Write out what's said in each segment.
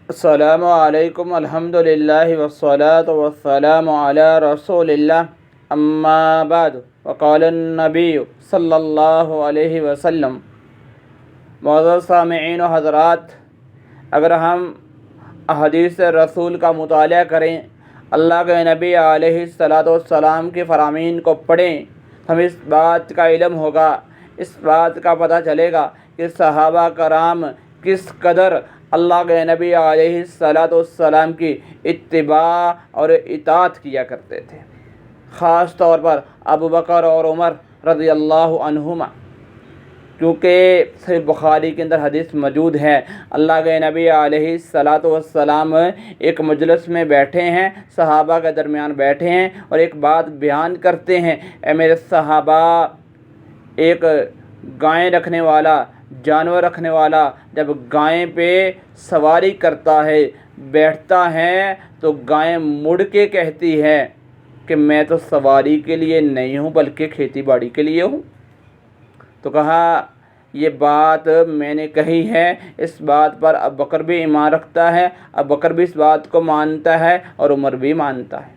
السلام علیکم الحمدللہ والصلاة والسلام علی رسول اللہ اما بعد وقال النبی صلی اللہ علیہ وسلم۔ معزز سامعین و حضرات، اگر ہم احادیث رسول کا مطالعہ کریں، اللہ کے نبی علیہ الصلاۃ والسلام کے فرامین کو پڑھیں، ہمیں اس بات کا علم ہوگا، اس بات کا پتہ چلے گا کہ صحابہ کرام کس قدر اللہ کے نبی علیہ الصلاۃ والسلام کی اتباع اور اطاعت کیا کرتے تھے، خاص طور پر ابو بکر اور عمر رضی اللہ عنہما، کیونکہ صحیح بخاری کے اندر حدیث موجود ہے۔ اللہ کے نبی علیہ الصلاۃ والسلام ایک مجلس میں بیٹھے ہیں، صحابہ کے درمیان بیٹھے ہیں اور ایک بات بیان کرتے ہیں، اے میرے صحابہ، ایک گائے رکھنے والا، جانور رکھنے والا جب گائے پہ سواری کرتا ہے، بیٹھتا ہے، تو گائے مڑ کے کہتی ہے کہ میں تو سواری کے لیے نہیں ہوں بلکہ کھیتی باڑی کے لیے ہوں۔ تو کہا یہ بات میں نے کہی ہے، اس بات پر ابو بکر بھی ایمان رکھتا ہے، ابو بکر بھی اس بات کو مانتا ہے اور عمر بھی مانتا ہے،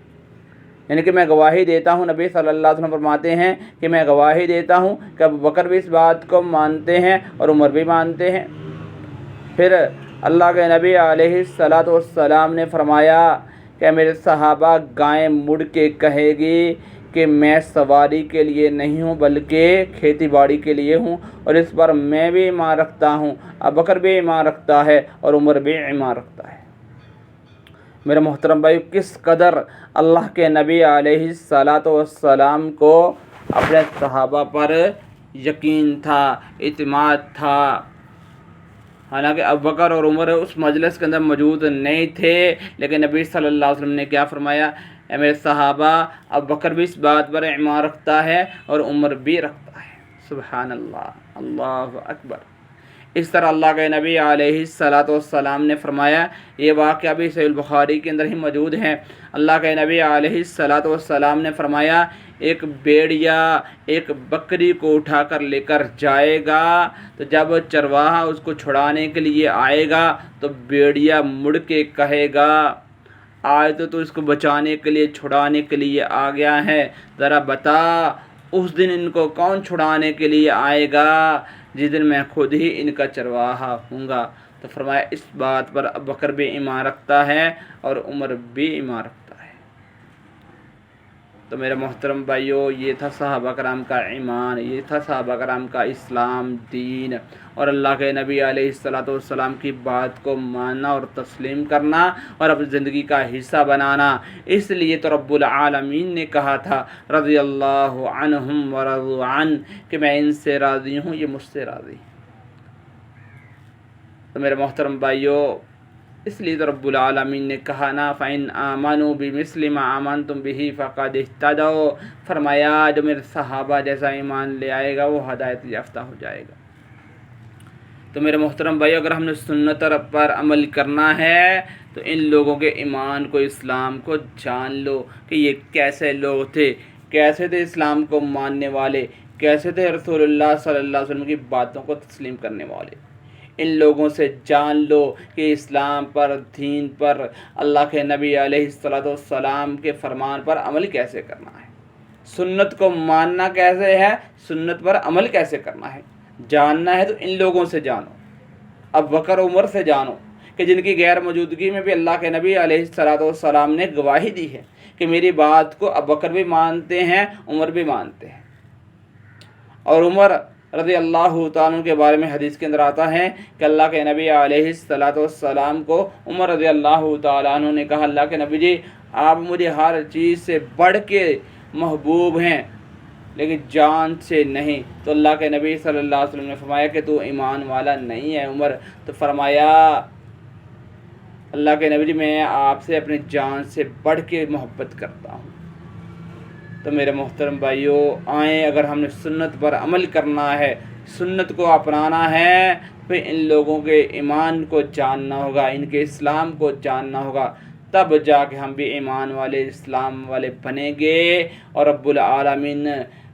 یعنی کہ میں گواہی دیتا ہوں، نبی صلی اللہ علیہ وسلم فرماتے ہیں کہ میں گواہی دیتا ہوں کہ ابو بکر بھی اس بات کو مانتے ہیں اور عمر بھی مانتے ہیں۔ پھر اللہ کے نبی علیہ الصلاۃ والسلام نے فرمایا کہ میرے صحابہ، گائے مڑ کے کہے گی کہ میں سواری کے لیے نہیں ہوں بلکہ کھیتی باڑی کے لیے ہوں، اور اس پر میں بھی ایمان رکھتا ہوں، ابو بکر بھی ایمان رکھتا ہے اور عمر بھی ایمان رکھتا ہے۔ میرے محترم بھائی، کس قدر اللہ کے نبی علیہ الصلاۃ والسلام کو اپنے صحابہ پر یقین تھا، اعتماد تھا۔ حالانکہ ابو بکر اور عمر اس مجلس کے اندر موجود نہیں تھے، لیکن نبی صلی اللہ علیہ وسلم نے کیا فرمایا؟ اے میرے صحابہ، ابو بکر بھی اس بات پر ایمان رکھتا ہے اور عمر بھی رکھتا ہے۔ سبحان اللہ، اللہ اکبر۔ اس طرح اللہ کے نبی علیہ الصلاۃ والسلام نے فرمایا، یہ واقعہ بھی صحیح البخاری کے اندر ہی موجود ہے۔ اللہ کے نبی علیہ الصلاۃ والسلام نے فرمایا، ایک بھیڑیا ایک بکری کو اٹھا کر لے کر جائے گا، تو جب چرواہا اس کو چھڑانے کے لیے آئے گا تو بھیڑیا مڑ کے کہے گا، آج تو اس کو بچانے کے لیے، چھڑانے کے لیے آ گیا ہے، ذرا بتا اس دن ان کو کون چھڑانے کے لیے آئے گا جس دن میں خود ہی ان کا چرواہا ہوں گا۔ تو فرمایا اس بات پر ابو بکر بھی ایمان رکھتا ہے اور عمر بھی ایمان رکھتا ہے۔ تو میرے محترم بھائیوں، یہ تھا صحابہ کرام کا ایمان، یہ تھا صحابہ کرام کا اسلام، دین، اور اللہ کے نبی علیہ الصلاۃ والسلام کی بات کو ماننا اور تسلیم کرنا اور اپنی زندگی کا حصہ بنانا۔ اس لیے تو رب العالمین نے کہا تھا، رضی اللہ عنہم ورضوا عنہ، کہ میں ان سے راضی ہوں، یہ مجھ سے راضی ہیں۔ تو میرے محترم بھائیوں، اس لیے تو رب العالمین نے کہا نا، فَإِنْ آمَنُوا بِمِثْلِ مَا آمَنْتُمْ بِهِ فَقَدِ اهْتَدَوْا، فرمایا جو میرے صحابہ جیسا ایمان لے آئے گا وہ ہدایت یافتہ ہو جائے گا۔ تو میرے محترم بھائی، اگر ہم نے سنت پر عمل کرنا ہے تو ان لوگوں کے ایمان کو، اسلام کو جان لو کہ یہ کیسے لوگ تھے، کیسے تھے اسلام کو ماننے والے، کیسے تھے رسول اللہ صلی اللہ علیہ وسلم کی باتوں کو تسلیم کرنے والے۔ ان لوگوں سے جان لو کہ اسلام پر، دین پر، اللہ کے نبی علیہ الصلاۃ والسلام کے فرمان پر عمل کیسے کرنا ہے، سنت کو ماننا کیسے ہے، سنت پر عمل کیسے کرنا ہے۔ جاننا ہے تو ان لوگوں سے جانو، ابو بکر عمر سے جانو، کہ جن کی غیر موجودگی میں بھی اللہ کے نبی علیہ الصلاۃ والسلام نے گواہی دی ہے کہ میری بات کو ابو بکر بھی مانتے ہیں، عمر بھی مانتے ہیں۔ اور عمر رضی اللہ تعالیٰ کے بارے میں حدیث کے اندر آتا ہے کہ اللہ کے نبی علیہ الصلاۃ والسلام کو عمر رضی اللہ تعالیٰ عنہ نے کہا، اللہ کے نبی جی، آپ مجھے ہر چیز سے بڑھ کے محبوب ہیں لیکن جان سے نہیں۔ تو اللہ کے نبی صلی اللہ علیہ وسلم نے فرمایا کہ تو ایمان والا نہیں ہے عمر۔ تو فرمایا اللہ کے نبی جی، میں آپ سے اپنی جان سے بڑھ کے محبت کرتا ہوں۔ تو میرے محترم بھائیوں، آئیں، اگر ہم نے سنت پر عمل کرنا ہے، سنت کو اپنانا ہے، پھر ان لوگوں کے ایمان کو جاننا ہوگا، ان کے اسلام کو جاننا ہوگا، تب جا کے ہم بھی ایمان والے، اسلام والے بنیں گے اور رب العالمین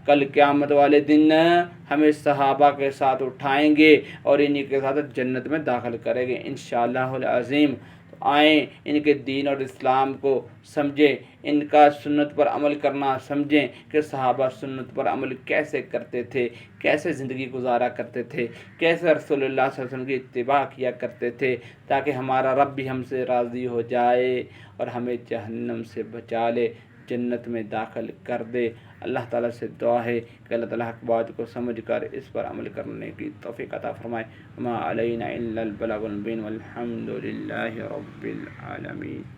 کل قیامت والے دن ہمیں صحابہ کے ساتھ اٹھائیں گے اور انہی کے ساتھ جنت میں داخل کریں گے انشاءاللہ العظیم۔ تو آئیں ان کے دین اور اسلام کو سمجھیں، ان کا سنت پر عمل کرنا سمجھیں کہ صحابہ سنت پر عمل کیسے کرتے تھے، کیسے زندگی گزارا کرتے تھے، کیسے رسول اللہ صلی اللہ علیہ وسلم کی اتباع کیا کرتے تھے، تاکہ ہمارا رب بھی ہم سے راضی ہو جائے اور ہمیں جہنم سے بچا لے، جنت میں داخل کر دے۔ اللہ تعالیٰ سے دعا ہے کہ اللہ تعالیٰ حق بات کو سمجھ کر اس پر عمل کرنے کی توفیق عطا فرمائے۔ ما علینا الا البلاغ المبین والحمد للہ رب العالمین۔